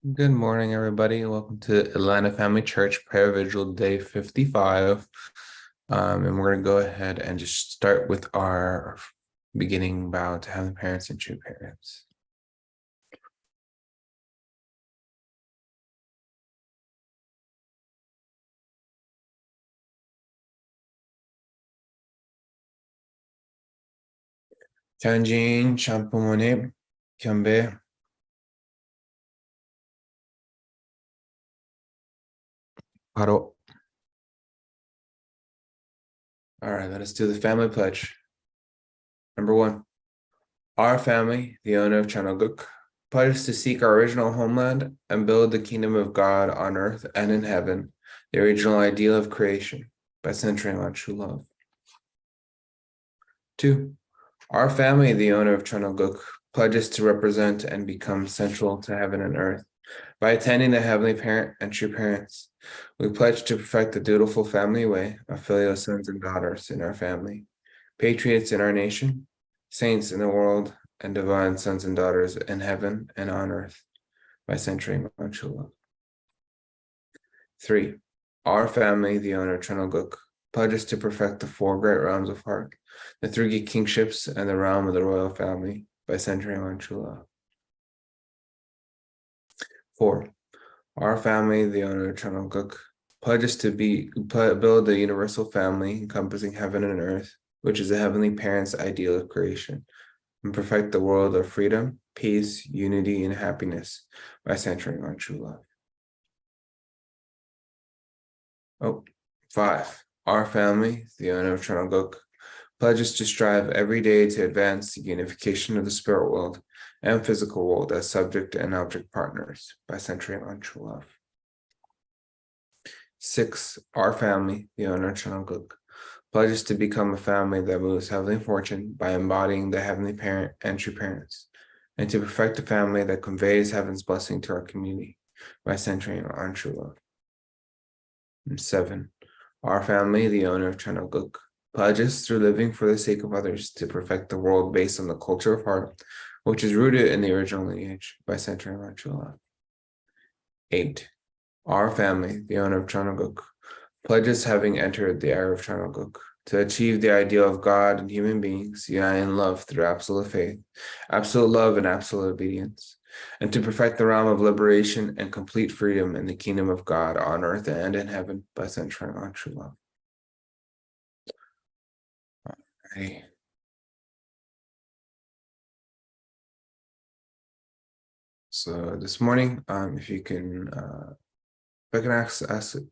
Good morning, everybody. Welcome to Atlanta Family Church Prayer Vigil Day 55. And we're going to go ahead and just start with our beginning bow to Heavenly Parents and True Parents. Chanjin, Champumone, Kyambe, Paro. All right, let us do the family pledge. Number 1, our family, the owner of Chanoguk, pledges to seek our original homeland and build the kingdom of God on earth and in heaven, the original ideal of creation, by centering on true love. 2, our family, the owner of Chanoguk, pledges to represent and become central to heaven and earth by attending the Heavenly Parent and True Parents. We pledge to perfect the dutiful family way of filial sons and daughters in our family, patriots in our nation, saints in the world, and divine sons and daughters in heaven and on earth by centering on true love. 3, our family, the owner of Chanoguk, pledges to perfect the 4 great realms of heart, the 3 kingships, and the realm of the royal family by centering on true love. 4, our family, the owner of Chanoguk, pledges to build the universal family encompassing heaven and earth, which is the Heavenly Parent's ideal of creation, and perfect the world of freedom, peace, unity, and happiness by centering on true love. 5, our family, the owner of Chanoguk, pledges to strive every day to advance the unification of the spirit world and physical world as subject and object partners by centering on true love. 6, our family, the owner of Chanoguk, pledges to become a family that moves heavenly fortune by embodying the Heavenly Parent and True Parents, and to perfect a family that conveys heaven's blessing to our community by centering on true love. And 7, our family, the owner of Chanoguk, pledges through living for the sake of others to perfect the world based on the culture of heart, which is rooted in the original lineage by centering on true love. 8, our family, the owner of Chanoguk, pledges having entered the era of Chanoguk to achieve the ideal of God and human beings united in love through absolute faith, absolute love, and absolute obedience, and to perfect the realm of liberation and complete freedom in the kingdom of God on earth and in heaven by centering on true love. Alrighty. So this morning, if I can ask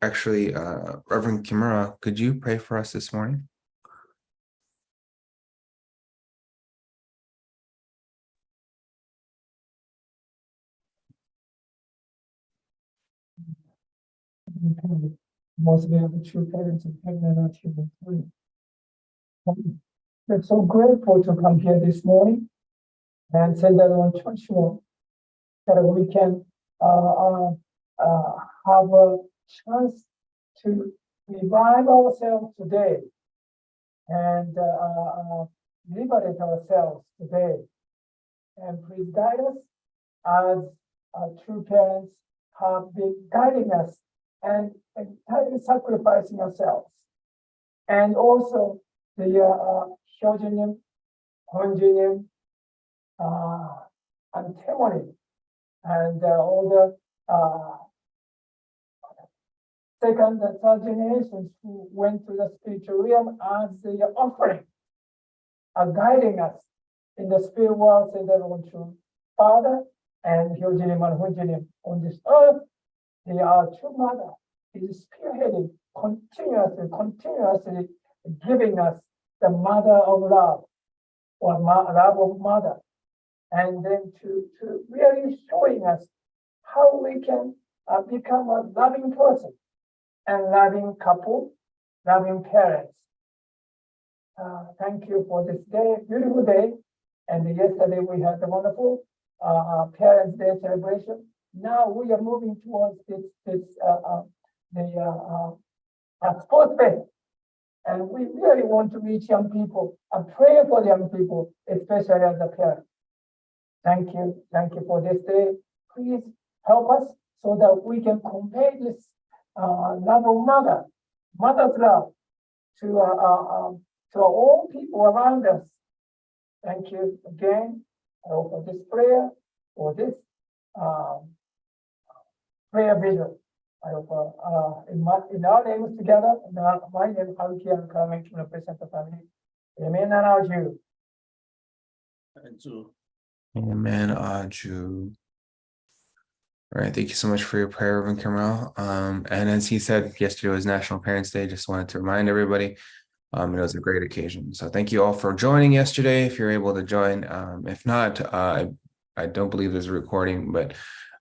actually, Reverend Kimura, could you pray for us this morning? Most of the true parents of heaven and earth human free. We're so grateful to come here this morning and send everyone church home that we can have a chance to revive ourselves today and liberate ourselves today. And please guide us as true parents have been guiding us and entirely sacrificing ourselves. And also the Hyojinim, Honjinim, and Temonim, and all the second and third generations who went to the spiritual realm as the offering, are guiding us in the spirit world and everyone true Father and Hyojinim and Honjinim on this earth. They are true mother is spearheading continuously giving us the mother of love or love of mother, and then to really showing us how we can become a loving person and loving couple, loving parents. Thank you for this day, beautiful day. And yesterday we had the wonderful Parents' Day celebration. Now we are moving towards the sports day. And we really want to reach young people and pray for young people, especially as a parent. Thank you for this day. Please help us so that we can convey this love of mother's love to all people around us. Thank you again for this prayer, for this prayer vigil. I hope in our names together, my name is Haruki and coming to represent the family. Amen and Aju. Amen, Aju. All right, thank you so much for your prayer, Reverend Kamal. And as he said, yesterday was National Parents Day. Just wanted to remind everybody, it was a great occasion. So thank you all for joining yesterday. If you're able to join, if not, I don't believe there's a recording, but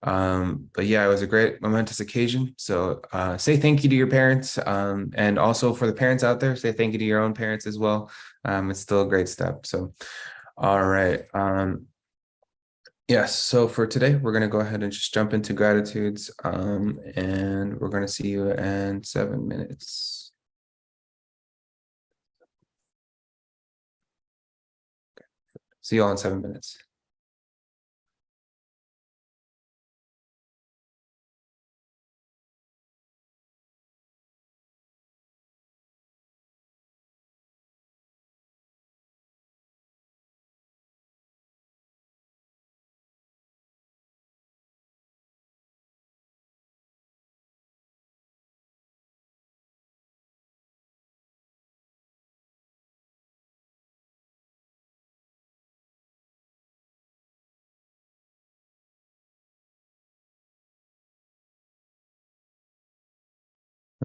yeah, it was a great momentous occasion. So say thank you to your parents, and also for the parents out there, say thank you to your own parents as well. It's still a great step. So, all right. Yes, so for today, we're going to go ahead and just jump into gratitudes, and we're going to see you in 7 minutes. See you all in 7 minutes.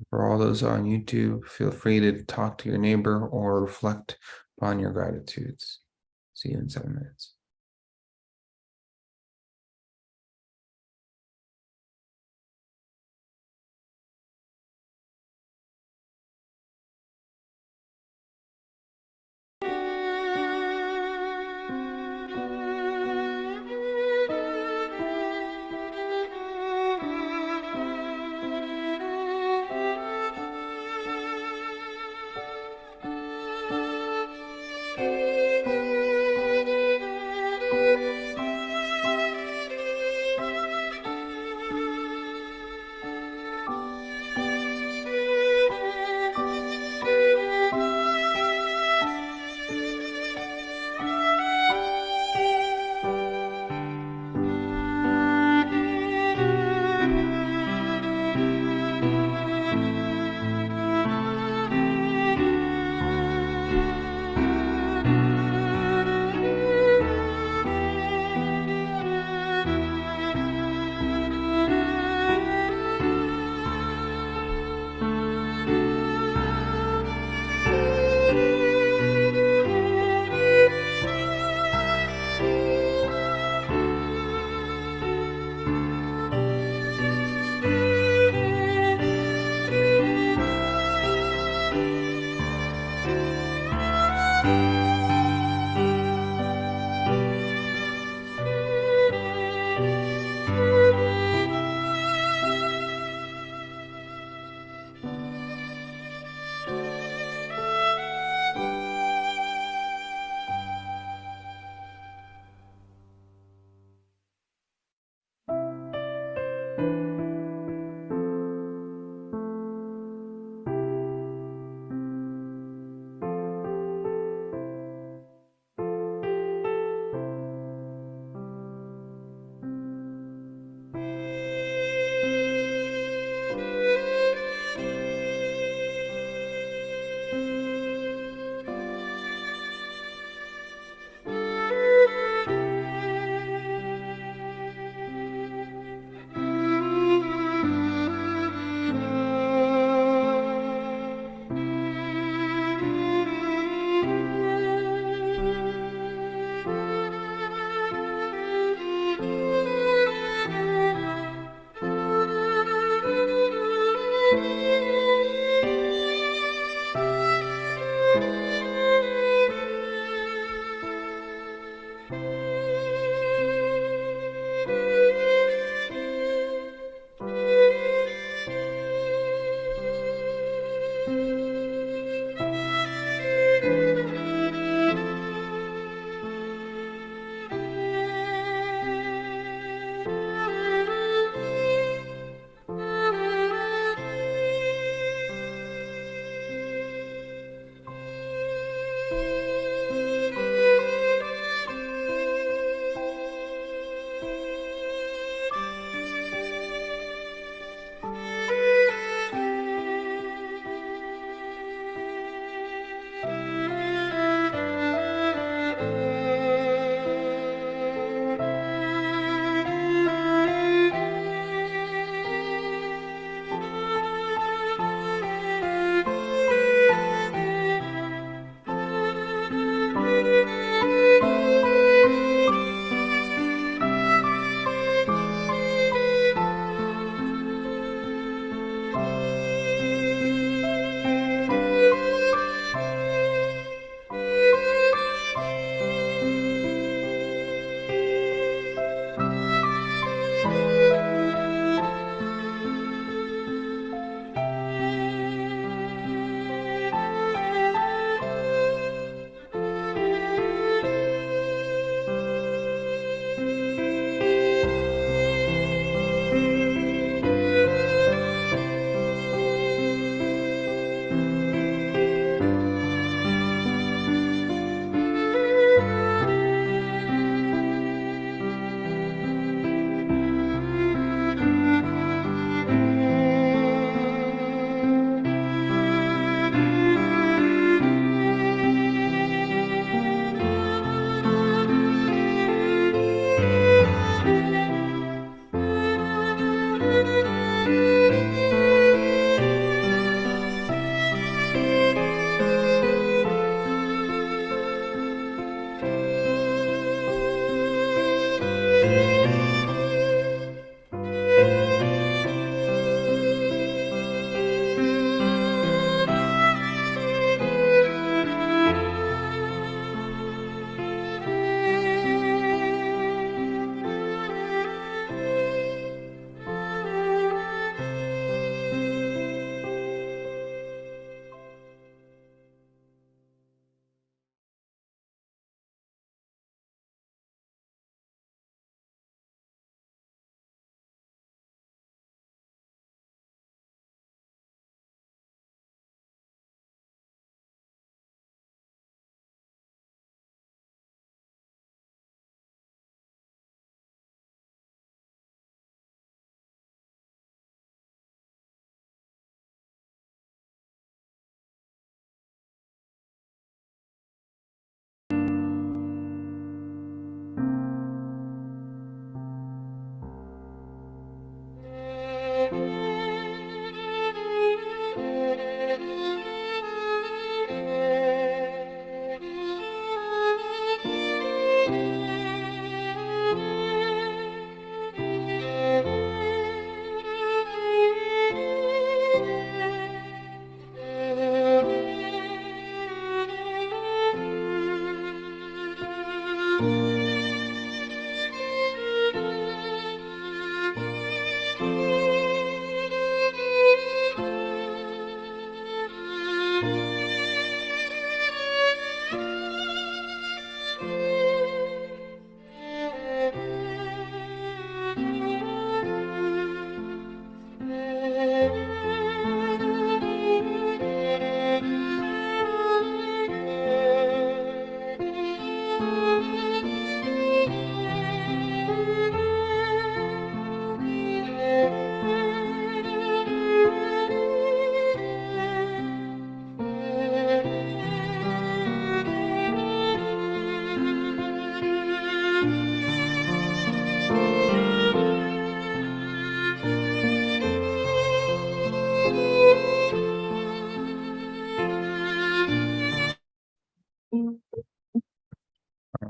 For all those on YouTube, feel free to talk to your neighbor or reflect upon your gratitudes. See you in 7 minutes.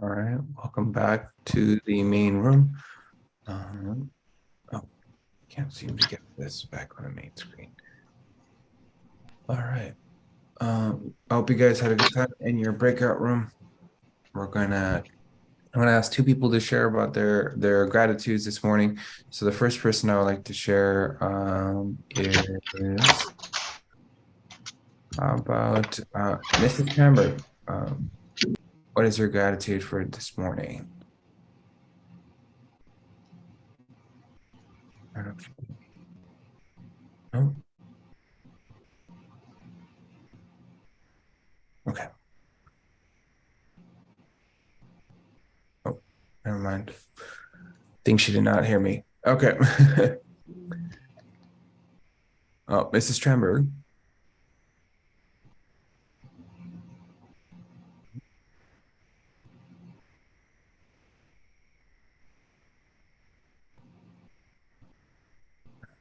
All right, welcome back to the main room. Oh, can't seem to get this back on the main screen. All right. I hope you guys had a good time in your breakout room. I'm gonna ask two people to share about their gratitudes this morning. So the first person I would like to share is about Mrs. Hamburg. What is your gratitude for this morning? I don't know. Okay. Oh, never mind. Think she did not hear me. Okay. Oh, Mrs. Tremberg.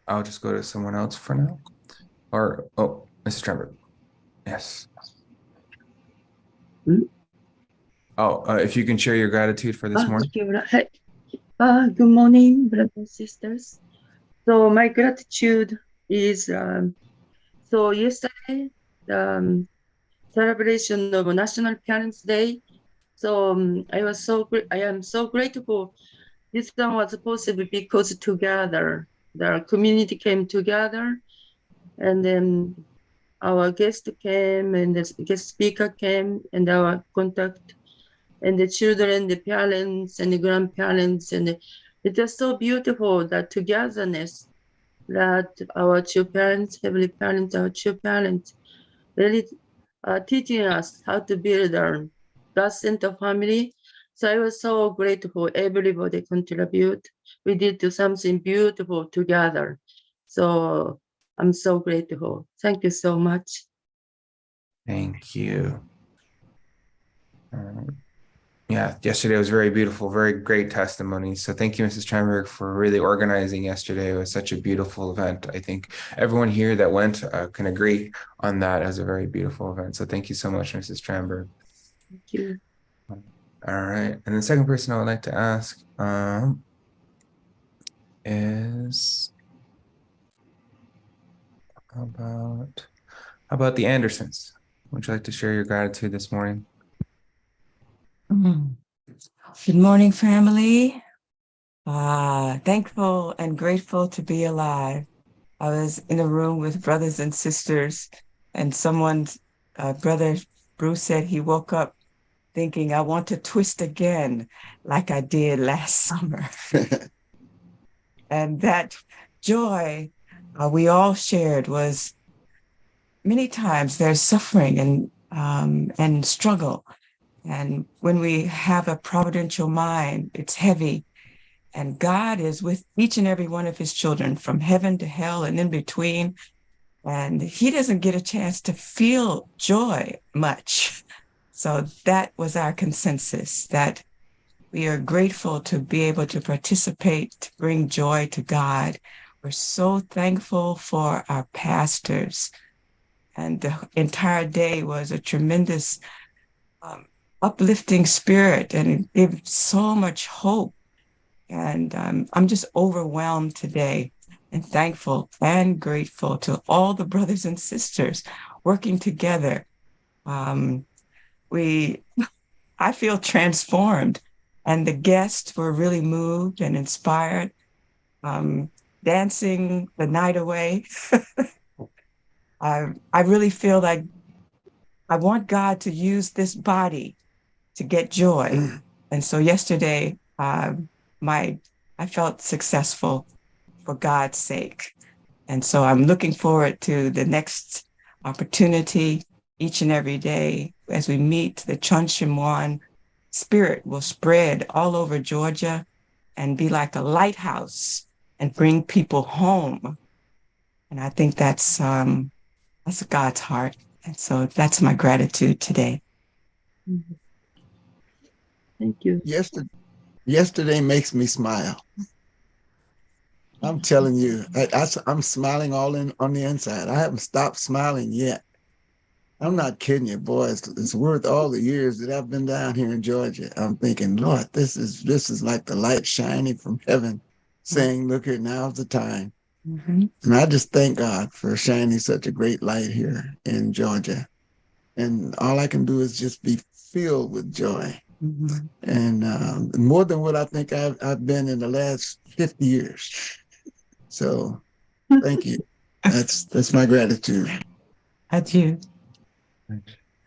I'll just go to someone else for now. Or, oh, Mrs. Tremberg. Yes. Oh, if you can share your gratitude for this morning. Okay, good morning, brothers and sisters. So my gratitude is so yesterday the celebration of National Parents Day. So I am so grateful. This one was possible because together the community came together, and then our guest came, and the guest speaker came, and our contact, and the children, the parents, and the grandparents, and it's just so beautiful, that togetherness that our two parents, heavenly parents, our two parents, really teaching us how to build our God center family. So I was so grateful. Everybody contribute. We did do something beautiful together. So I'm so grateful. Thank you so much. Thank you. Yeah, yesterday was very beautiful, very great testimony. So thank you, Mrs. Trenberg, for really organizing yesterday. It was such a beautiful event. I think everyone here that went can agree on that as a very beautiful event. So thank you so much, Mrs. Trenberg. Thank you. All right. And the second person I would like to ask is about how about the Andersons? Would you like to share your gratitude this morning? Good morning, family. Thankful and grateful to be alive. I was in a room with brothers and sisters, and someone's brother Bruce said he woke up thinking, I want to twist again like I did last summer. And that joy we all shared was many times there's suffering and struggle. And when we have a providential mind, it's heavy. And God is with each and every one of his children from heaven to hell and in between. And he doesn't get a chance to feel joy much. So that was our consensus, that we are grateful to be able to participate, to bring joy to God. We're so thankful for our pastors. And the entire day was a tremendous uplifting spirit, and it gave so much hope. And I'm just overwhelmed today and thankful and grateful to all the brothers and sisters working together. Um, we, I feel transformed, and the guests were really moved and inspired, um, dancing the night away. I really feel like I want God to use this body to get joy. And so yesterday, I felt successful for God's sake. And so I'm looking forward to the next opportunity each and every day as we meet. The Chuncheon spirit will spread all over Georgia and be like a lighthouse and bring people home. And I think that's God's heart. And so that's my gratitude today. Thank you. Yesterday makes me smile. I'm telling you, I'm smiling all in on the inside. I haven't stopped smiling yet. I'm not kidding you, boy. It's worth all the years that I've been down here in Georgia. I'm thinking, Lord, this is like the light shining from heaven, saying, "Look here, now's the time." Mm-hmm. And I just thank God for shining such a great light here in Georgia. And all I can do is just be filled with joy. Mm-hmm. And more than what I think I've been in the last 50 years. So thank you. That's my gratitude. Adieu.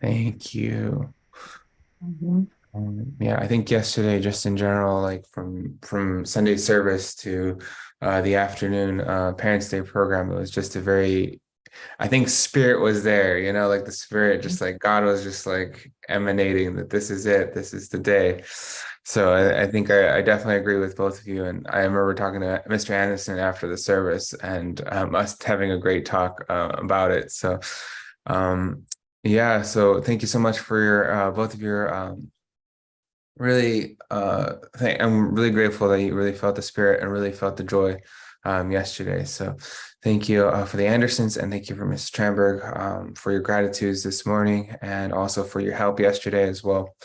Thank you. Yeah, I think yesterday, just in general, like from Sunday service to the afternoon Parents' Day program, it was just a very, I think spirit was there, like the spirit, just like God was just like emanating that this is it, this is the day. So I think I definitely agree with both of you. And I remember talking to Mr. Anderson after the service and us having a great talk about it. So yeah, so thank you so much for your both of your really I'm really grateful that you really felt the spirit and really felt the joy yesterday. So thank you for the Andersons, and thank you for Mrs. Tranberg for your gratitudes this morning, and also for your help yesterday as well,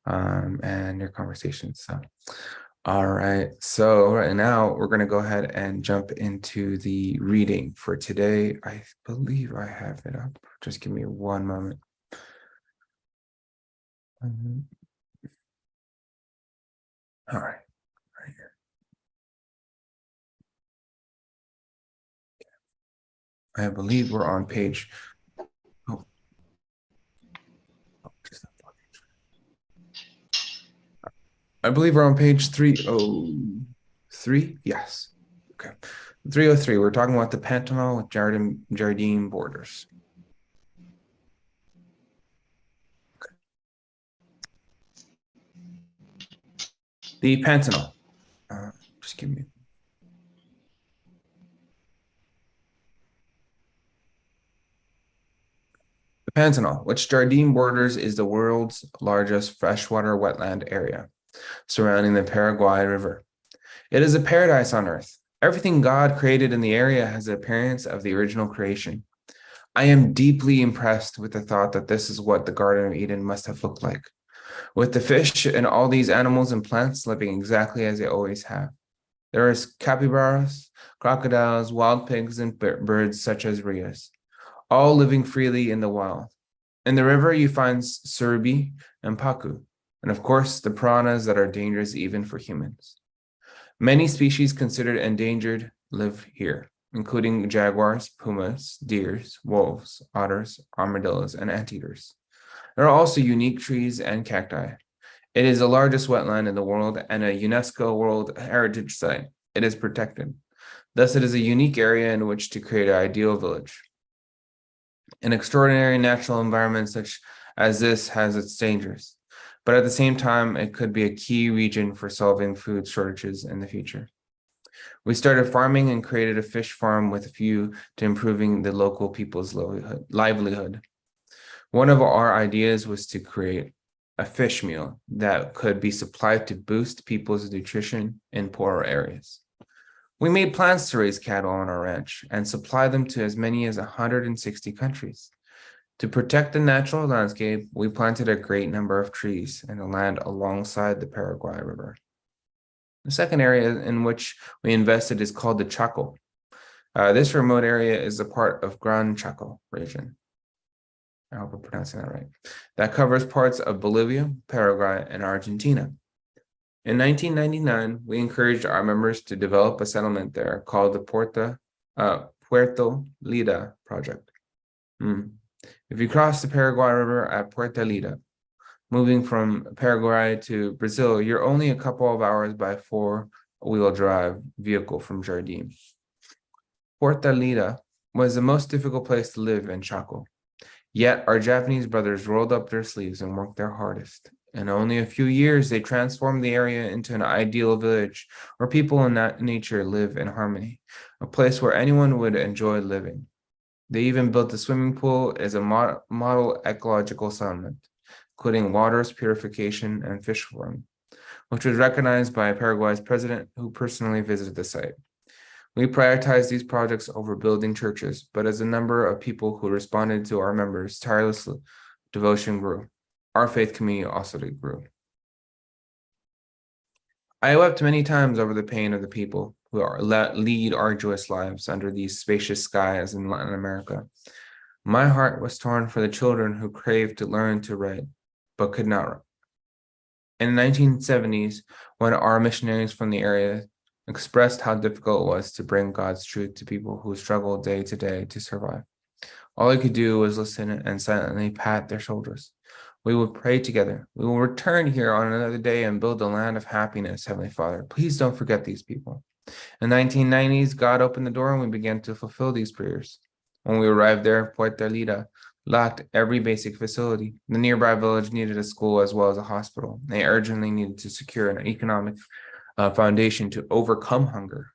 and your conversations. So all right, so right now we're going to go ahead and jump into the reading for today. I believe I have it up. Just give me one moment. All right, right here. I believe we're on page. Oh, I believe we're on page 303. Yes. Okay. 303. We're talking about the Pantanal with Jardine borders. Okay. The Pantanal. Just give me. The Pantanal, which Jardine borders, is the world's largest freshwater wetland area surrounding the Paraguay River. It is a paradise on earth. Everything God created in the area has the appearance of the original creation. I am deeply impressed with the thought that this is what the Garden of Eden must have looked like, with the fish and all these animals and plants living exactly as they always have. There is capybaras, crocodiles, wild pigs, and birds such as rheas, all living freely in the wild. In the river, you find surubí and pacu, and of course, the piranhas that are dangerous even for humans. Many species considered endangered live here, including jaguars, pumas, deers, wolves, otters, armadillos, and anteaters. There are also unique trees and cacti. It is the largest wetland in the world and a UNESCO World Heritage Site. It is protected. Thus, it is a unique area in which to create an ideal village. An extraordinary natural environment such as this has its dangers, but at the same time, it could be a key region for solving food shortages in the future. We started farming and created a fish farm with a view to improving the local people's livelihood. One of our ideas was to create a fish meal that could be supplied to boost people's nutrition in poorer areas. We made plans to raise cattle on our ranch and supply them to as many as 160 countries. To protect the natural landscape, we planted a great number of trees in the land alongside the Paraguay River. The second area in which we invested is called the Chaco. This remote area is a part of Gran Chaco region. I hope I'm pronouncing that right. That covers parts of Bolivia, Paraguay, and Argentina. In 1999, we encouraged our members to develop a settlement there called the Puerto Lida project. If you cross the Paraguay River at Puerto Lida, moving from Paraguay to Brazil, you're only a couple of hours by four-wheel drive vehicle from Jardine. Puerto Lida was the most difficult place to live in Chaco. Yet our Japanese brothers rolled up their sleeves and worked their hardest. In only a few years, they transformed the area into an ideal village where people and nature live in harmony, a place where anyone would enjoy living. They even built a swimming pool as a model ecological settlement, including water's purification and fish farming, which was recognized by Paraguay's president, who personally visited the site. We prioritized these projects over building churches, but as the number of people who responded to our members' tireless devotion grew, our faith community also grew. I wept many times over the pain of the people who lead arduous lives under these spacious skies in Latin America. My heart was torn for the children who craved to learn to read, but could not. In the 1970s, when our missionaries from the area expressed how difficult it was to bring God's truth to people who struggled day to day to survive, all I could do was listen and silently pat their shoulders. We would pray together. We will return here on another day and build a land of happiness, Heavenly Father. Please don't forget these people. In the 1990s, God opened the door and we began to fulfill these prayers. When we arrived there, Puerto Lida lacked every basic facility. The nearby village needed a school as well as a hospital. They urgently needed to secure an economic foundation to overcome hunger.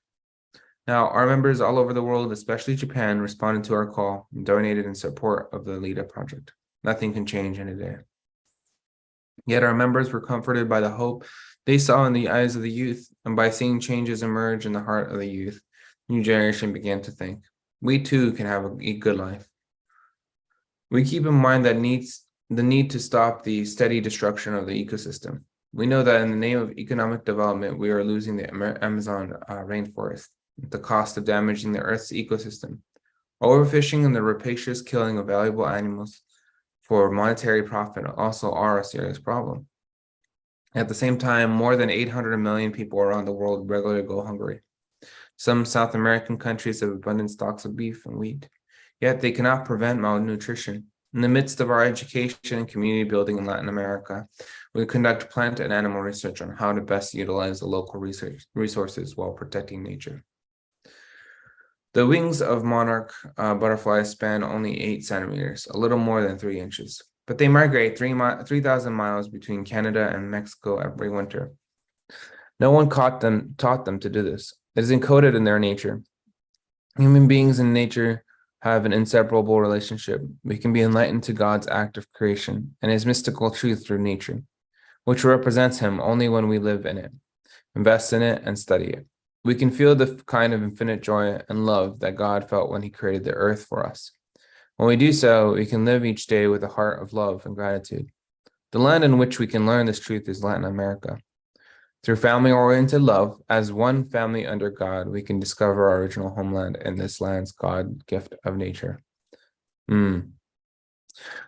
Now, our members all over the world, especially Japan, responded to our call and donated in support of the Lida project. Nothing can change in a day. Yet our members were comforted by the hope they saw in the eyes of the youth, and by seeing changes emerge in the heart of the youth, new generation began to think, we too can have a good life. We keep in mind that the need to stop the steady destruction of the ecosystem. We know that in the name of economic development, we are losing the Amazon rainforest at the cost of damaging the Earth's ecosystem. Overfishing and the rapacious killing of valuable animals for monetary profit also are a serious problem. At the same time, more than 800 million people around the world regularly go hungry. Some South American countries have abundant stocks of beef and wheat, yet they cannot prevent malnutrition. In the midst of our education and community building in Latin America, we conduct plant and animal research on how to best utilize the local resources while protecting nature. The wings of monarch butterflies span only 8 centimeters, a little more than 3 inches, but they migrate 3,000 miles between Canada and Mexico every winter. No one taught them to do this. It is encoded in their nature. Human beings and nature have an inseparable relationship. We can be enlightened to God's act of creation and his mystical truth through nature, which represents him only when we live in it, invest in it, and study it. We can feel the kind of infinite joy and love that God felt when he created the earth for us. When we do so, we can live each day with a heart of love and gratitude. The land in which we can learn this truth is Latin America. Through family-oriented love, as one family under God, we can discover our original homeland in this land's God gift of nature. The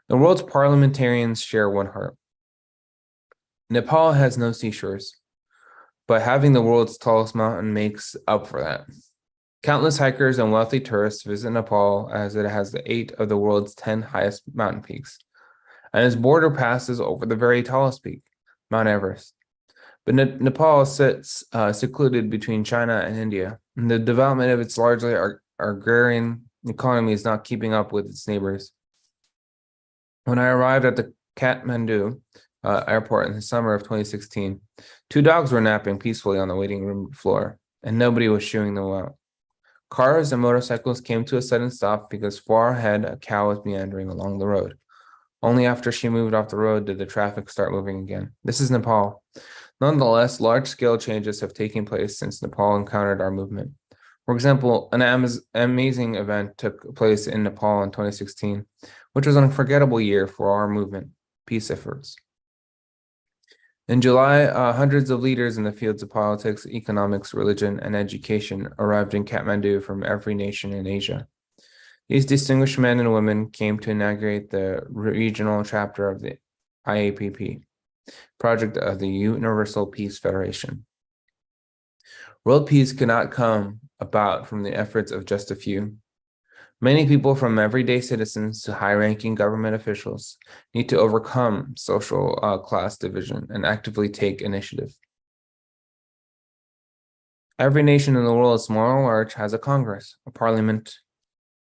world's parliamentarians share one heart. Nepal has no seashores, but having the world's tallest mountain makes up for that. Countless hikers and wealthy tourists visit Nepal as it has 8 of the world's 10 highest mountain peaks, and its border passes over the very tallest peak, Mount Everest. But Nepal sits secluded between China and India, and the development of its largely agrarian economy is not keeping up with its neighbors. When I arrived at the Kathmandu airport in the summer of 2016, 2 dogs were napping peacefully on the waiting room floor, and nobody was shooing them out. Cars and motorcycles came to a sudden stop because far ahead a cow was meandering along the road. Only after she moved off the road did the traffic start moving again. This is Nepal. Nonetheless, large-scale changes have taken place since Nepal encountered our movement. For example, an amazing event took place in Nepal in 2016, which was an unforgettable year for our movement, peace efforts. In July, hundreds of leaders in the fields of politics, economics, religion, and education arrived in Kathmandu from every nation in Asia. These distinguished men and women came to inaugurate the regional chapter of the IAPP, project of the Universal Peace Federation. World peace cannot come about from the efforts of just a few. Many people, from everyday citizens to high-ranking government officials, need to overcome social class division and actively take initiative. Every nation in the world, small or large, has a Congress, a parliament,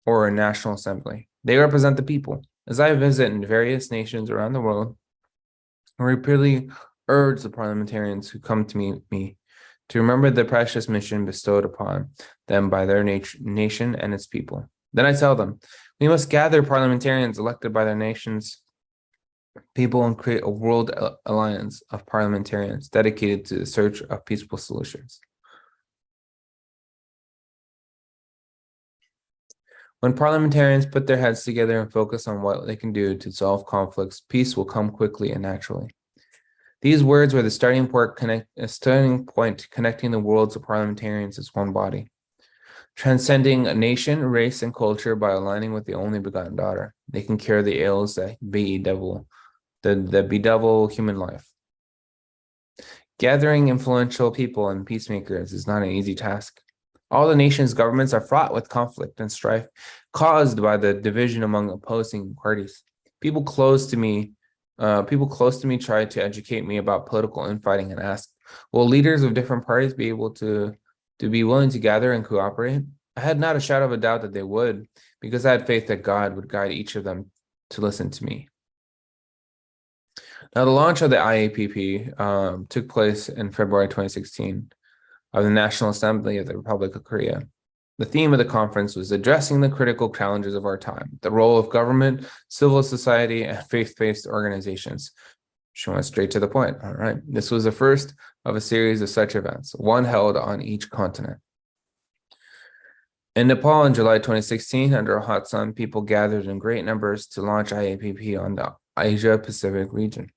or a national assembly. They represent the people. As I visit in various nations around the world, I repeatedly urge the parliamentarians who come to meet me to remember the precious mission bestowed upon them by their nation and its people. Then I tell them, we must gather parliamentarians elected by their nation's people and create a world alliance of parliamentarians dedicated to the search of peaceful solutions. When parliamentarians put their heads together and focus on what they can do to solve conflicts, peace will come quickly and naturally. These words were the starting point connecting the worlds of parliamentarians as one body, transcending a nation, race, and culture by aligning with the only begotten daughter. They can cure the ills that bedevil human life. Gathering influential people and peacemakers is not an easy task. All the nation's governments are fraught with conflict and strife caused by the division among opposing parties. People close to me try to educate me about political infighting and ask, will leaders of different parties be able to be willing to gather and cooperate? I had not a shadow of a doubt that they would, because I had faith that God would guide each of them to listen to me. Now, the launch of the IAPP took place in February 2016 of the National Assembly of the Republic of Korea. The theme of the conference was addressing the critical challenges of our time, the role of government, civil society, and faith-based organizations. She went straight to the point. All right. This was the first of a series of such events, one held on each continent. In Nepal in July 2016, under a hot sun, people gathered in great numbers to launch IAPP on the Asia-Pacific region.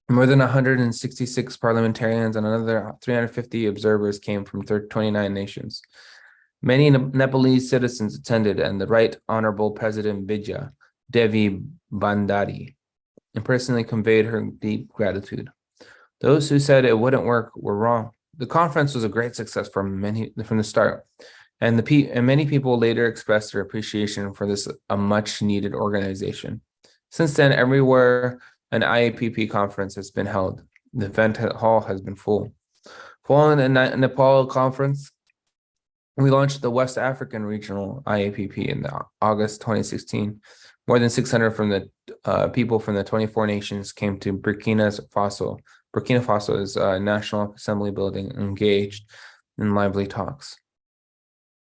More than 166 parliamentarians and another 350 observers came from 29 nations. Many Nepalese citizens attended, and the Right Honorable President Vigil Devi Bandari and personally conveyed her deep gratitude. Those who said it wouldn't work were wrong. The conference was a great success from the start, and many people later expressed their appreciation for this a much-needed organization. Since then, everywhere an IAPP conference has been held, the event hall has been full. Following the Nepal conference, we launched the West African Regional IAPP in August 2016. More than 600 from the people from the 24 nations came to Burkina Faso. Burkina Faso is a National Assembly building engaged in lively talks.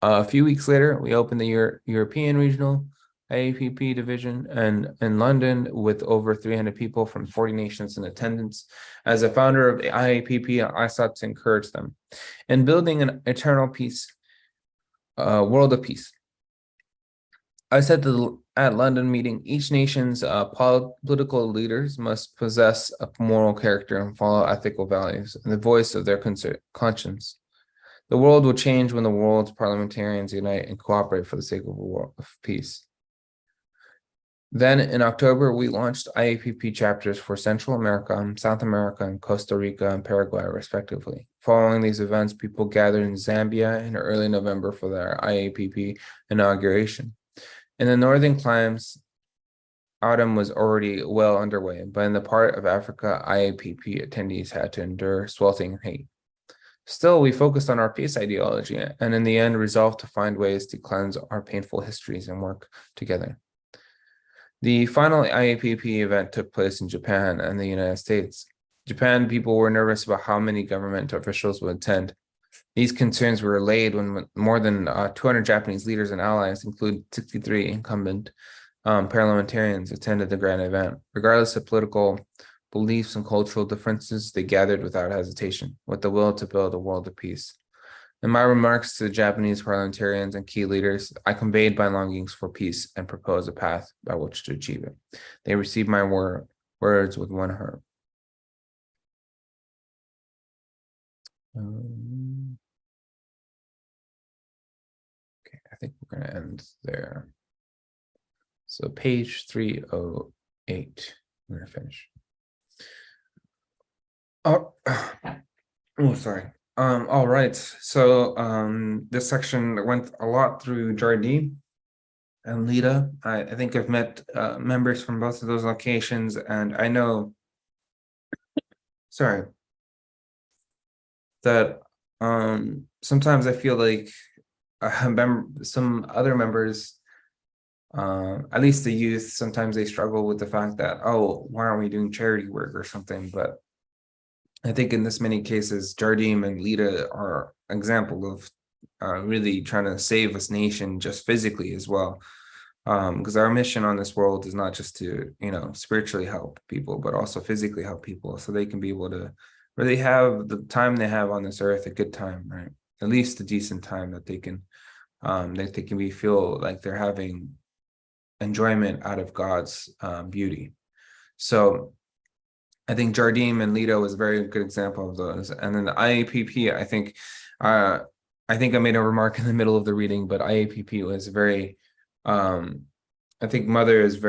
A few weeks later, we opened the European Regional IAPP division and in London with over 300 people from 40 nations in attendance. As a founder of the IAPP, I sought to encourage them in building an eternal peace, world of peace. I said at London meeting, each nation's political leaders must possess a moral character and follow ethical values and the voice of their conscience. The world will change when the world's parliamentarians unite and cooperate for the sake of a world of peace. Then in October, we launched IAPP chapters for Central America, South America, and Costa Rica and Paraguay, respectively. Following these events, people gathered in Zambia in early November for their IAPP inauguration. In the northern climes, autumn was already well underway, but in the part of Africa, IAPP attendees had to endure sweltering heat. Still, we focused on our peace ideology and in the end resolved to find ways to cleanse our painful histories and work together. The final IAPP event took place in Japan and the United States. Japan people were nervous about how many government officials would attend. These concerns were allayed when more than 200 Japanese leaders and allies, including 63 incumbent parliamentarians, attended the grand event. Regardless of political beliefs and cultural differences, they gathered without hesitation, with the will to build a world of peace. In my remarks to the Japanese parliamentarians and key leaders, I conveyed my longings for peace and proposed a path by which to achieve it. They received my words with one heart. Okay, I think we're going to end there. So page 308, we're going to finish. Oh, sorry. All right. So this section went a lot through Jardine and Lita. I think I've met members from both of those locations, and I know, sorry, that sometimes I feel like some other members, at least the youth, sometimes they struggle with the fact that, oh, why aren't we doing charity work or something? But I think in this many cases, Jardim and Lita are an example of really trying to save this nation just physically as well. Because our mission on this world is not just to, spiritually help people, but also physically help people so they can be able to really have the time they have on this earth, a good time, right? At least a decent time that they can feel like they're having enjoyment out of God's beauty. So I think Jardim and Lido was a very good example of those. And then the IAPP, I think I made a remark in the middle of the reading, but IAPP was very, I think Mother is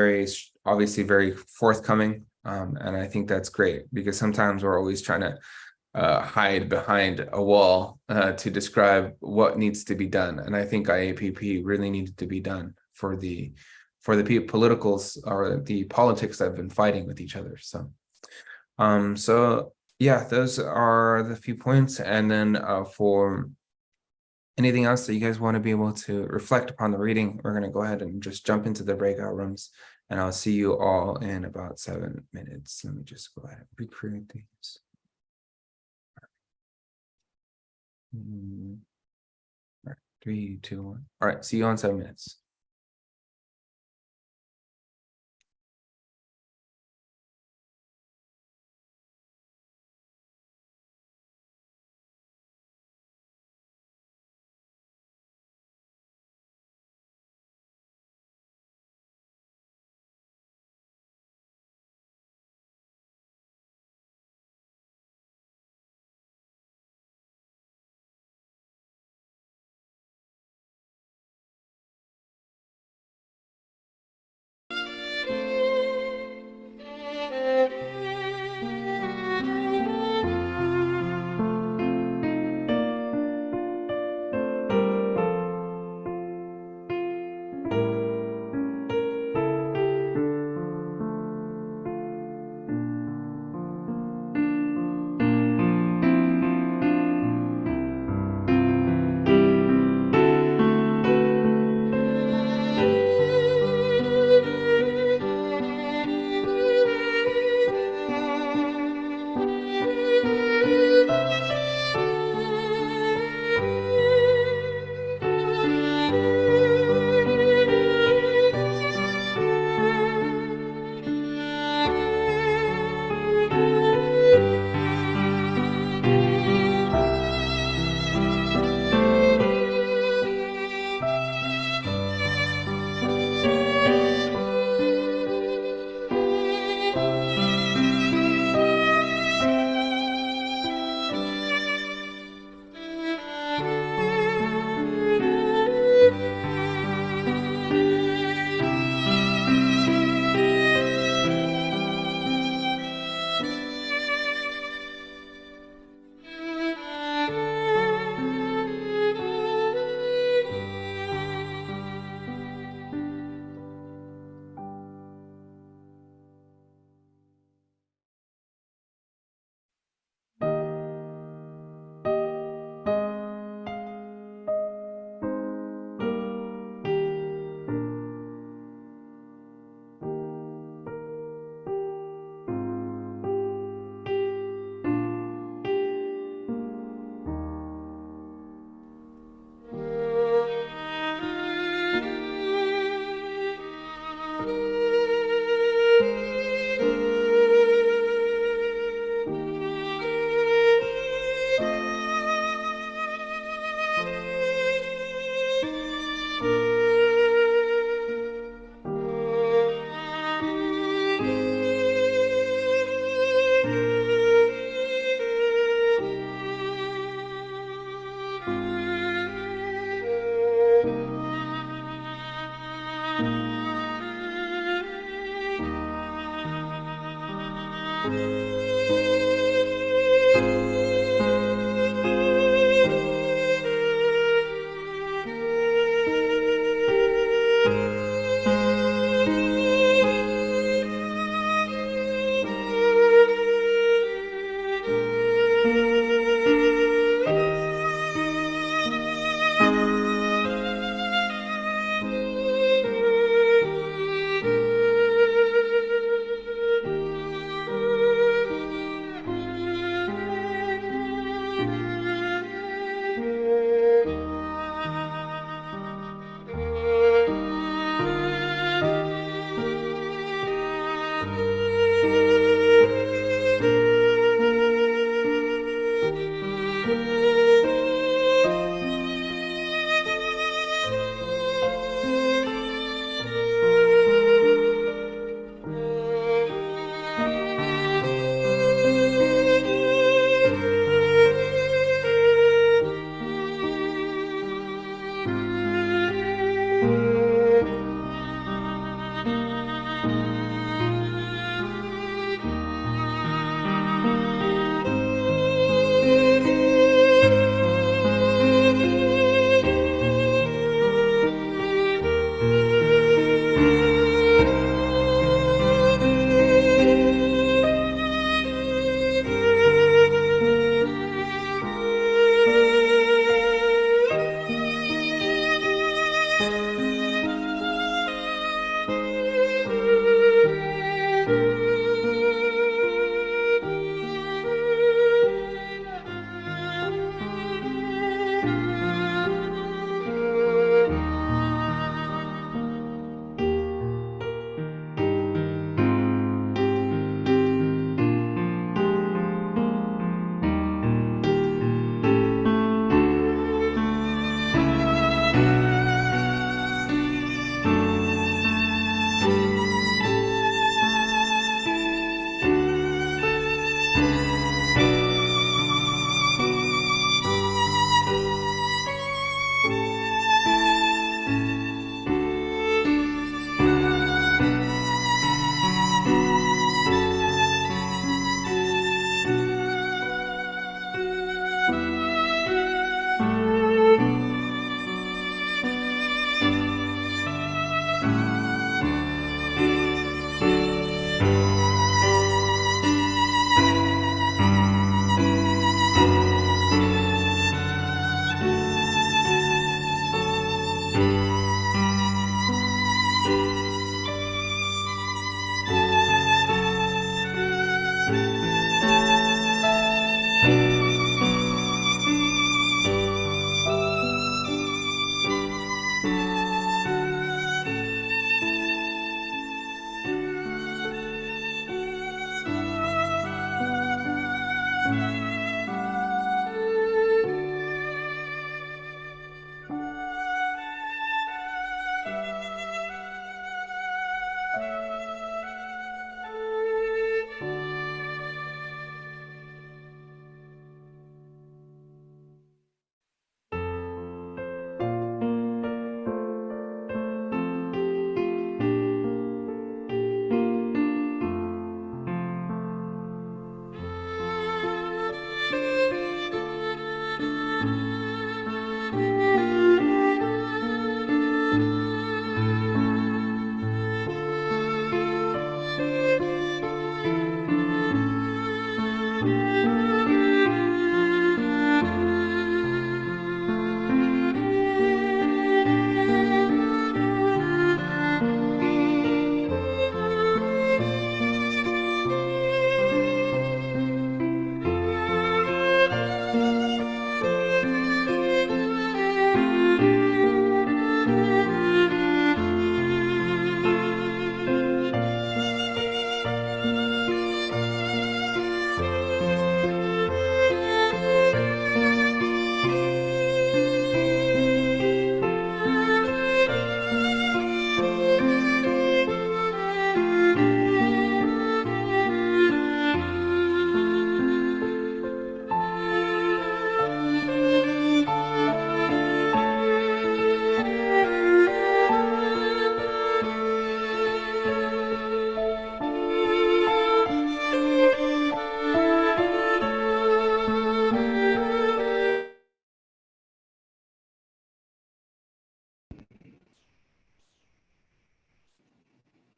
obviously very forthcoming. And I think that's great because sometimes we're always trying to hide behind a wall to describe what needs to be done. And I think IAPP really needed to be done for the politicals or the politics that have been fighting with each other. So yeah, those are the few points. And then for anything else that you guys want to be able to reflect upon the reading, we're going to go ahead and just jump into the breakout rooms, and I'll see you all in about 7 minutes. Let me just go ahead and recreate these. All right, 3, 2, 1. All right, see you in 7 minutes.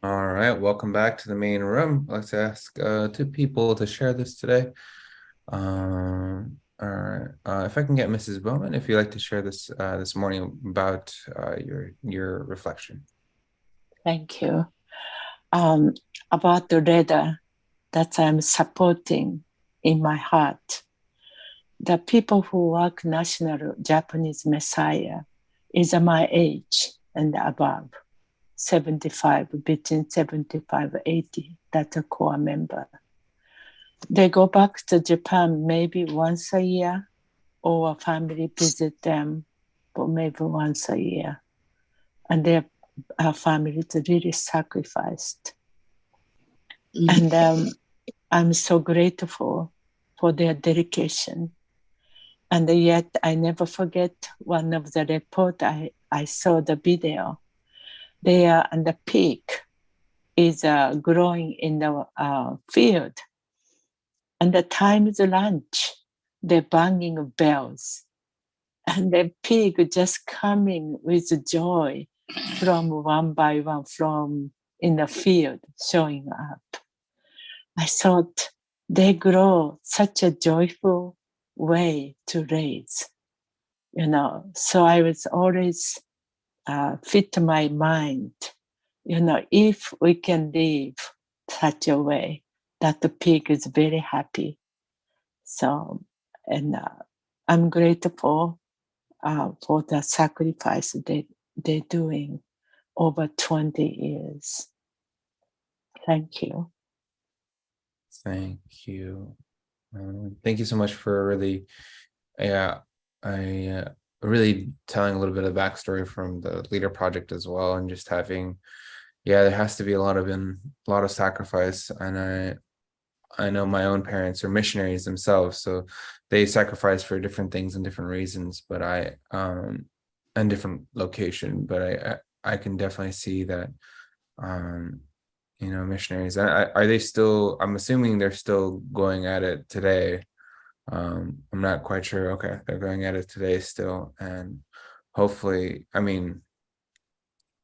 All right, welcome back to the main room. I'd like to ask two people to share this today. All right, if I can get Mrs. Bowman, if you'd like to share this this morning about your reflection. Thank you. About the leader that I'm supporting in my heart, the people who work National Japanese Messiah is my age and above, 75, between 75 and 80, that's a core member. They go back to Japan maybe once a year, or a family visit them for maybe once a year. And their family is really sacrificed. And I'm so grateful for their dedication. And yet I never forget one of the report I saw the video. They are, and the pig is growing in the field. And the time is lunch, they're banging bells. And the pig just coming with joy from one by one from in the field, showing up. I thought they grow such a joyful way to raise, So I was always fit my mind, if we can live such a way that the pig is very happy. So, and I'm grateful for the sacrifice they're doing over 20 years. Thank you. Thank you. Thank you so much for really, really telling a little bit of backstory from the Leader Project as well, and just having, there has to be a lot of sacrifice, and I know my own parents are missionaries themselves, so they sacrifice for different things and different reasons, but and different location, but I can definitely see that, missionaries. Are they still? I'm assuming they're still going at it today. I'm not quite sure. Okay, they're going at it today still, and hopefully, I mean,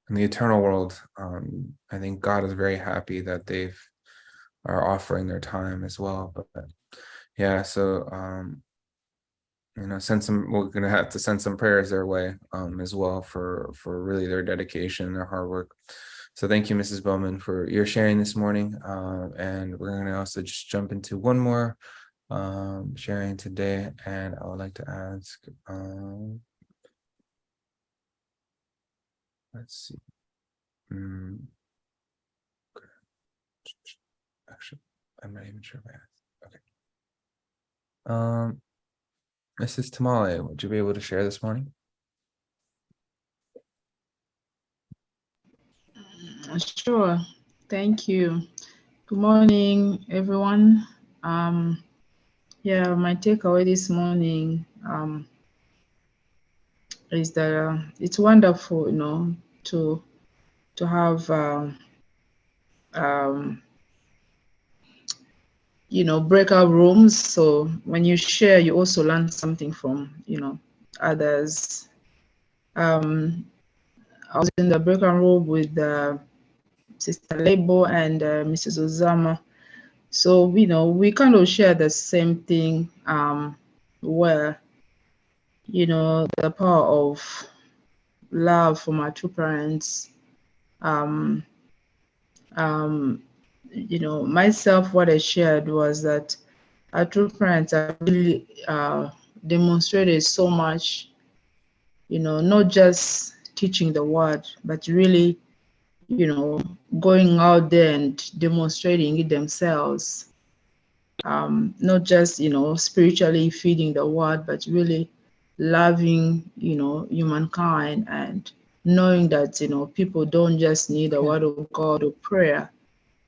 in the eternal world, I think God is very happy that they've are offering their time as well. But yeah, so we're gonna have to send some prayers their way as well for really their dedication, their hard work. So thank you, Mrs. Bowman, for your sharing this morning. And we're gonna also just jump into one more sharing today, and I would like to ask, let's see. Actually, I'm not even sure if I asked. Okay. Mrs. Tamale, would you be able to share this morning? Sure. Thank you. Good morning, everyone. My takeaway this morning is that it's wonderful, to have breakout rooms. So when you share, you also learn something from others. I was in the breakout room with Sister Lebo and Mrs. Ozama. So, we kind of share the same thing, where, the power of love from our two parents. Myself, what I shared was that our two parents have really demonstrated so much, not just teaching the word, but really, going out there and demonstrating it themselves. Not just, spiritually feeding the word, but really loving, humankind, and knowing that, people don't just need the word of God or prayer.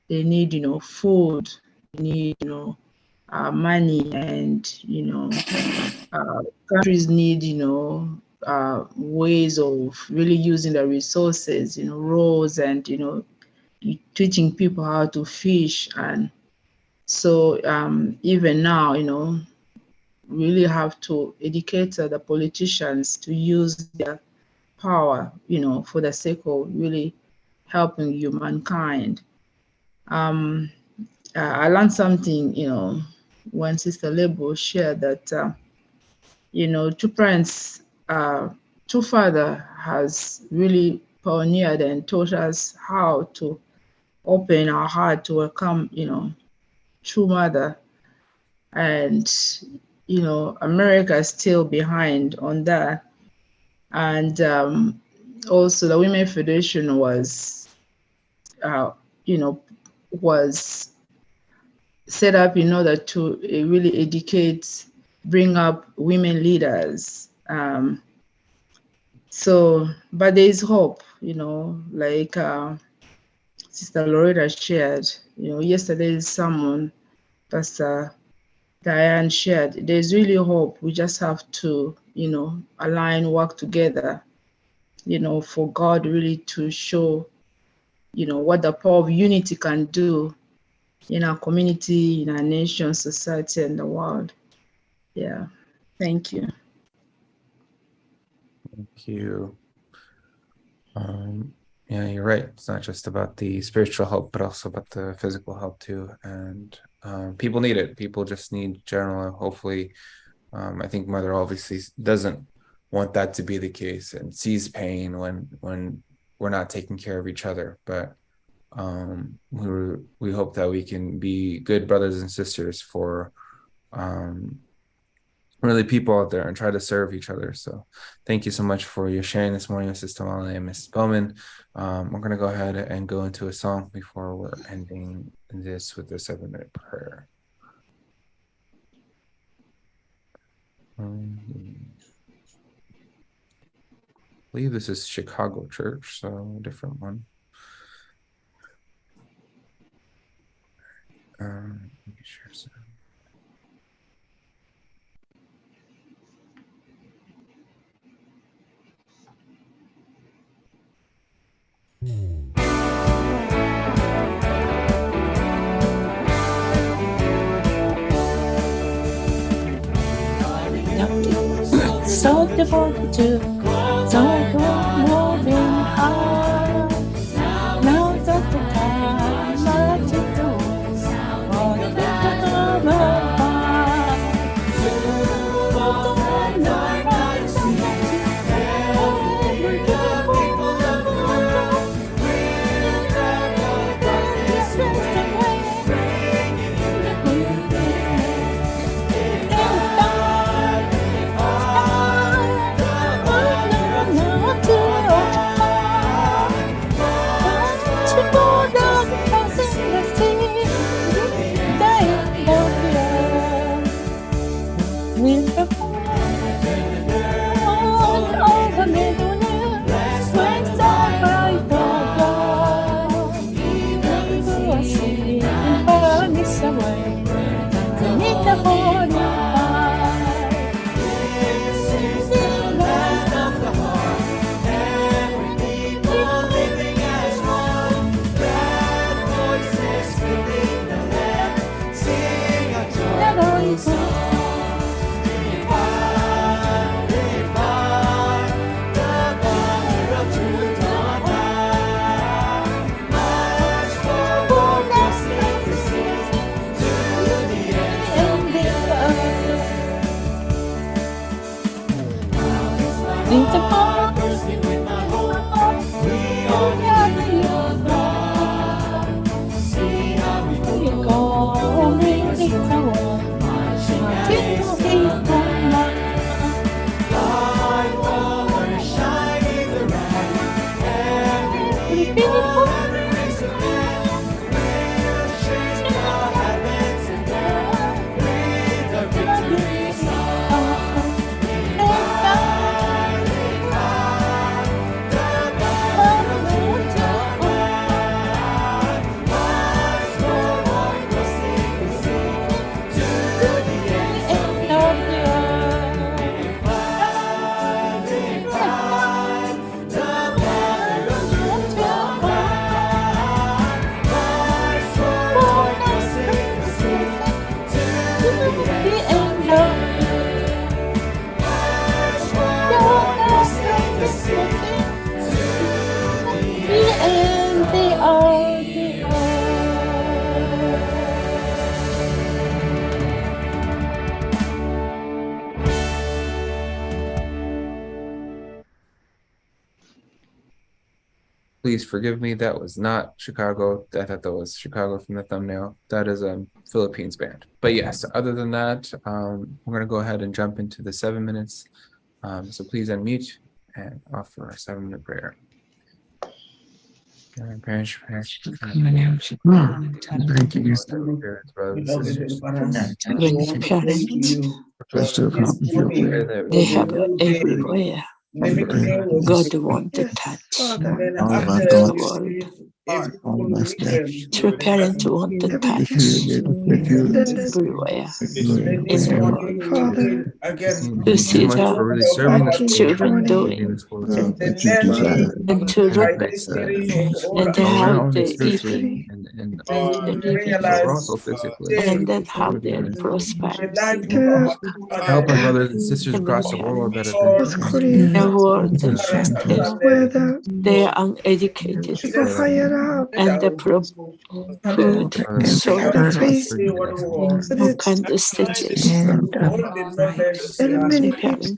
They need, food, they need, money, and, countries need, ways of really using the resources, roads, and, teaching people how to fish. And so even now, really have to educate the politicians to use their power, for the sake of really helping humankind. I learned something, when Sister Lebo shared that, two parents, two father has really pioneered and taught us how to open our heart to welcome, true mother. And, America is still behind on that. And also the Women Federation was, was set up in order to really educate, bring up women leaders. But there is hope, like Sister Loretta shared, yesterday someone, Pastor Diane shared, there's really hope. We just have to, align, work together, for God really to show, what the power of unity can do in our community, in our nation, society, and the world. Yeah. Thank you. Thank you. Yeah, you're right. It's not just about the spiritual help, but also about the physical help too. And people need it. People just need general. Hopefully, I think Mother obviously doesn't want that to be the case and sees pain when we're not taking care of each other. But we hope that we can be good brothers and sisters for really people out there and try to serve each other. So thank you so much for your sharing this morning, Sister Molly and Mrs. Bowman. We're going to go ahead and go into a song before we're ending this with a 7-minute prayer. I believe this is Chicago Church, so a different one. Let me share some. So devoted to, so moving heart. Now that the time marches towards all the love apart. are the earth. Please forgive me. That was not Chicago. I thought that was Chicago from the thumbnail. That is a Philippines band. But yes, other than that, we're going to go ahead and jump into the 7 minutes. So please unmute and offer a 7-minute prayer. Parents, Thank you. parents, brothers and sisters. When the parents, Bless to accomplish your will. they have everywhere. God want to touch All of our the thoughts, world. all of our steps. True parents want to touch everywhere in the world. To see much for really the serving the children doing That you desire. and to look at and how not only they eat spiritually and and living but also physically. and then how they're prospering. Help our brothers and sisters across the world that have been The world they are uneducated and the food shortages, all kinds of situation. Parents,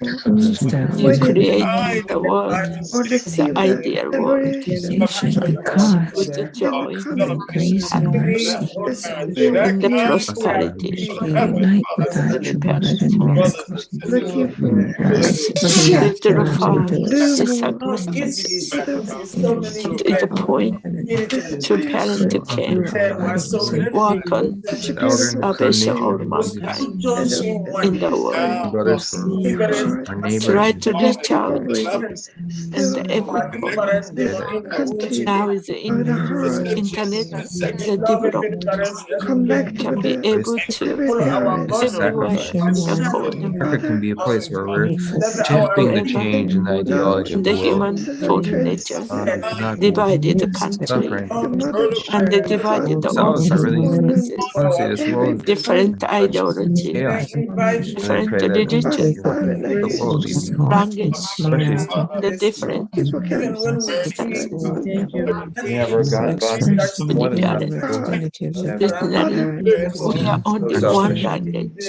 you create the world as an ideal world with the joy, happiness, and the prosperity. With the circumstances to the point to parent can walk on salvation of mankind in the world. brothers for our neighbors. Try to reach out and every point. Now is the internet is a developed can be able to everywhere can call them. Africa can be a place where we're attempting to change in the ideology of The the world. human fallen nature Not divided the country suffering. and they divided the Some of us are really, businesses, honestly, this world is different ideology, chaos. And I different pray that religion, the world, even language, especially the different styles. we have our God bosses more than Parents. Personally, we are only one language,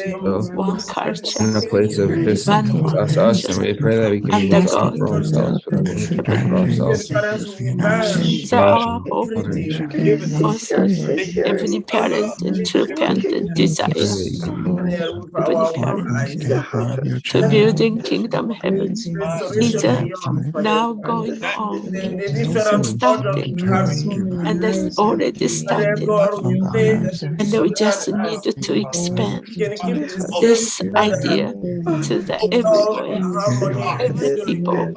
one culture, in a place of just one us, and we pray that we can and be the more God. for ourselves, for the world, for ourselves. So our hope also every parent and true parent desire every parent to building kingdom heaven is now going on, starting, and that's already started, and we just need to expand this idea to the everywhere, every people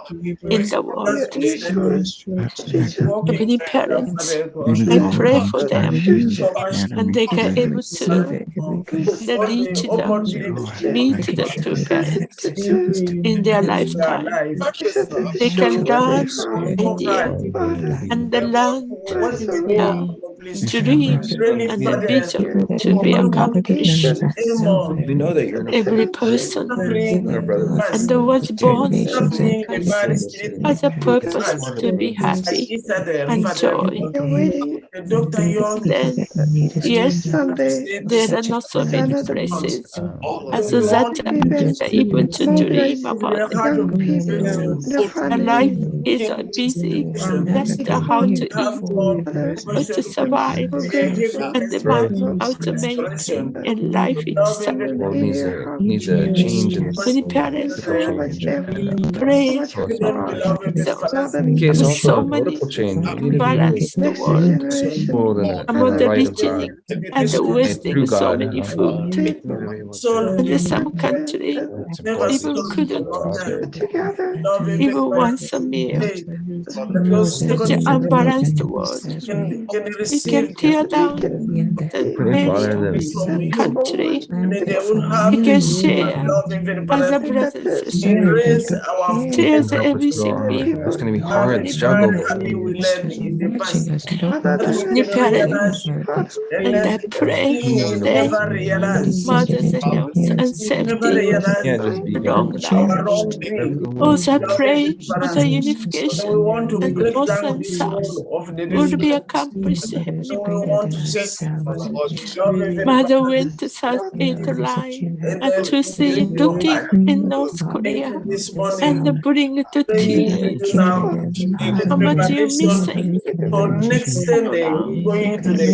in the world. Every parents, I pray for them, and they can able to reach them, meet the true parents in their lifetime. They can learn idea and learn dream and the vision to be accomplished. We know that you're in Every person and was born as a purpose to be happy and joy. Then, yes, there are not so many places as that are able to dream about it. The life is busy, just how to eat, how to survive, and the money how to make in life itself. world needs a change in Many parents pray case with also so a many political change. We need to balance the world world in about the the light of reaching God and the and wasting through so God. many food. We need to be able to And some country bless even us couldn't out there. even once a meal. Such an unbalanced world. We can tear down the Pray, Father, many that country. they will have We can the share love, Heavenly as Father. a brother and sister. Erase our you Tears can help us grow everything our. we It's going to be that hard need. struggle, bad but habit we we learned in the past. That we Ni can pyare. realize the And I next pray thing we will that never realize. mother's health and We will never safety, realize can't just be long done. life. our wrongdoing. Also, I Love, pray Heavenly for Father. the So we unification want to and the break north down and this south wall of the would be difference. accomplished, Heavenly So we Father. want to just love Heavenly Mother Father went to South Asia line and and then to see looking in North thank Korea you this morning. and bring it to Praying to tears use our how much you're preparation missing for next Sunday. now. We're going to the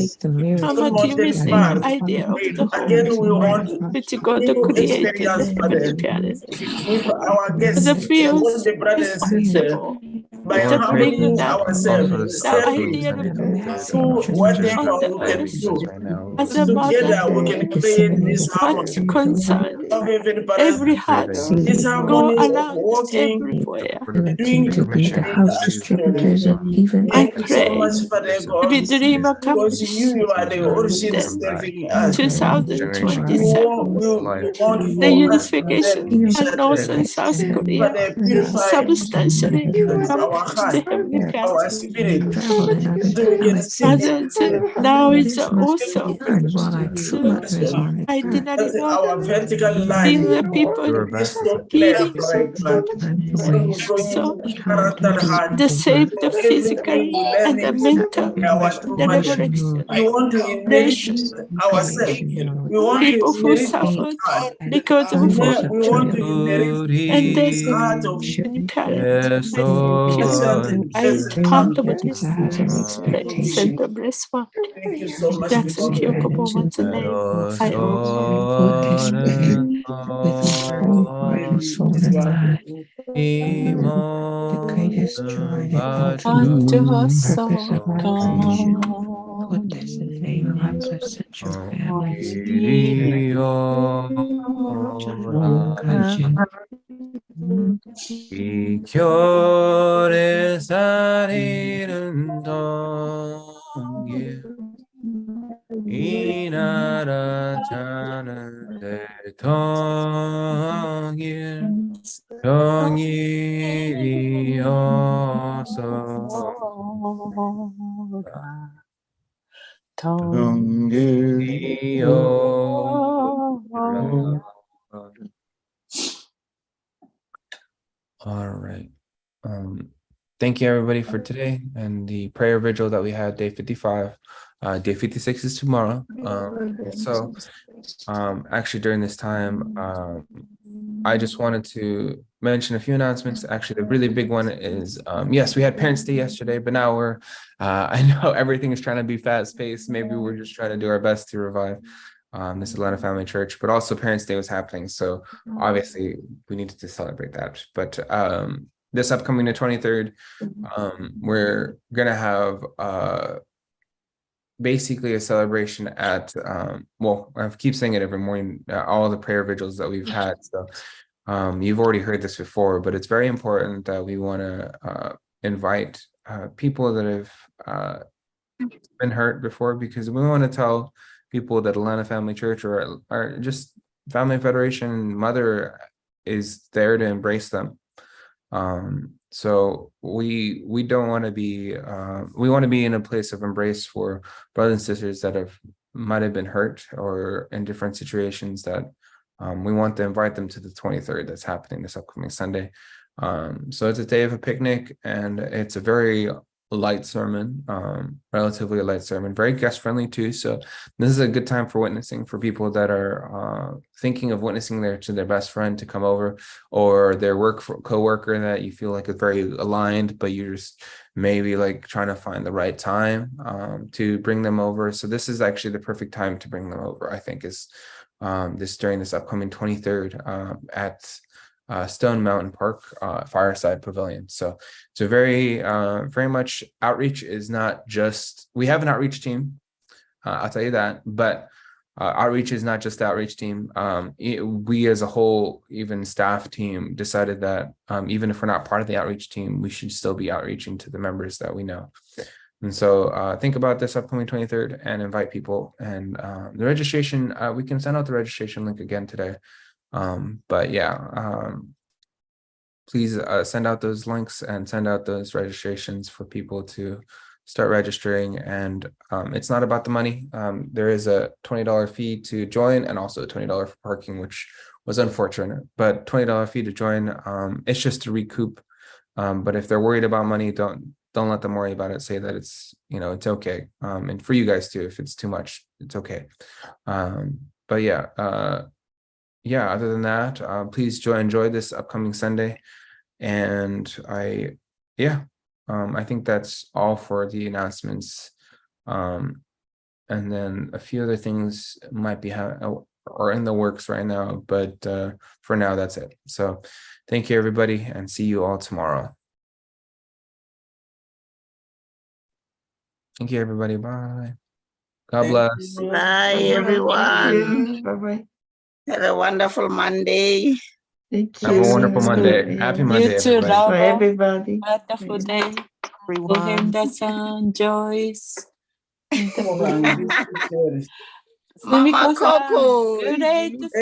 How Stone much you're Mountain missing the Park. idea of the Again, home we want which God new created, experience for Heavenly them Parents. with our The guests, all feels the brothers and sisters, responsible by to Lord, pray bring humbling that ourselves, also this the serving upcoming idea Sunday, 23rd. to Just whatever on the we pray can earth Jesus do. right now. as And a mother together we can create this what harmony. concern Love Heavenly Father. every Pray heart that you This go harmony of around walking, everywhere. for the doing mission everything that as you family. I Thank you so pray much, Father God, every dream because accomplished you are the origin that back serving in us. generation We 2027 want, life we want the for us to unification learn each and North other. and South Korea Father, purify substantially our accomplished heart, the Heavenly our Parents. spirit, so we can see the Mother, now it's beautiful also to itinerary that North, our vertical seeing line the people do our best is to so clear healing, right now. So we're going so character heart. the save the Everything physical we and learn the in mental, our the true mother. resurrection, We want to enrich nation, ourselves. We want to people who enrich his suffered heart. because of We want to war enrich and his death heart of and parents. I thank you. innocent I just part come of this praise and the bless one. Thank you so much, Jackson God. Kyokobo, what's the name? I unto us, oh God. 이 결에 살이는 동일 이 나라 자는데 동일 정일이어서 All right. Thank you everybody for today and the prayer vigil that we had day 55. Day 56 is tomorrow. Actually during this time, I just wanted to mention a few announcements. Actually, the really big one is, yes, we had Parents' Day yesterday, but now I know everything is trying to be fast paced. Maybe we're just trying to do our best to revive this Atlanta Family Church, but also Parents' Day was happening. So obviously we needed to celebrate that. But this upcoming the 23rd, we're gonna have basically a celebration at well, I keep saying it every morning, all the prayer vigils that we've had. So you've already heard this before, but it's very important that we want to invite people that have been hurt before, because we want to tell people that Atlanta Family Church or just Family Federation Mother is there to embrace them. So we don't want to be we want to be in a place of embrace for brothers and sisters that might have been hurt or in different situations, that we want to invite them to the 23rd that's happening this upcoming Sunday. So it's a day of a picnic, and it's a very light sermon, relatively a light sermon, very guest friendly too. So this is a good time for witnessing, for people that are thinking of witnessing to their best friend to come over, or their co-worker that you feel like is very aligned, but you're just maybe like trying to find the right time to bring them over. So this is actually the perfect time to bring them over, I think, is during this upcoming 23rd at Stone Mountain Park Fireside Pavilion. So it's a very much outreach is not just, we have an outreach team, I'll tell you that, but outreach is not just the outreach team. We as a whole, even staff team, decided that even if we're not part of the outreach team, we should still be outreaching to the members that we know. And so think about this upcoming 23rd and invite people. And the registration, we can send out the registration link again today. But yeah, please send out those links and send out those registrations for people to start registering. And it's not about the money. There is a $20 fee to join and also a $20 for parking, which was unfortunate, but $20 fee to join. It's just to recoup. But if they're worried about money, don't let them worry about it. Say that it's, it's okay. And for you guys too, if it's too much, it's okay. But yeah, other than that, please enjoy this upcoming Sunday. And I think that's all for the announcements. And then a few other things might be are in the works right now, but for now, that's it. So thank you, everybody, and see you all tomorrow. Thank you, everybody. Bye. God bless. Bye, everyone. Bye-bye. Have a wonderful Monday. Thank you. Have a wonderful Monday. Yeah. Happy Monday, You too, everybody. For Rama. everybody. Wonderful day. Everyone. Gohenda-san, Joyce. Mama Sumiko-san, Coco. great to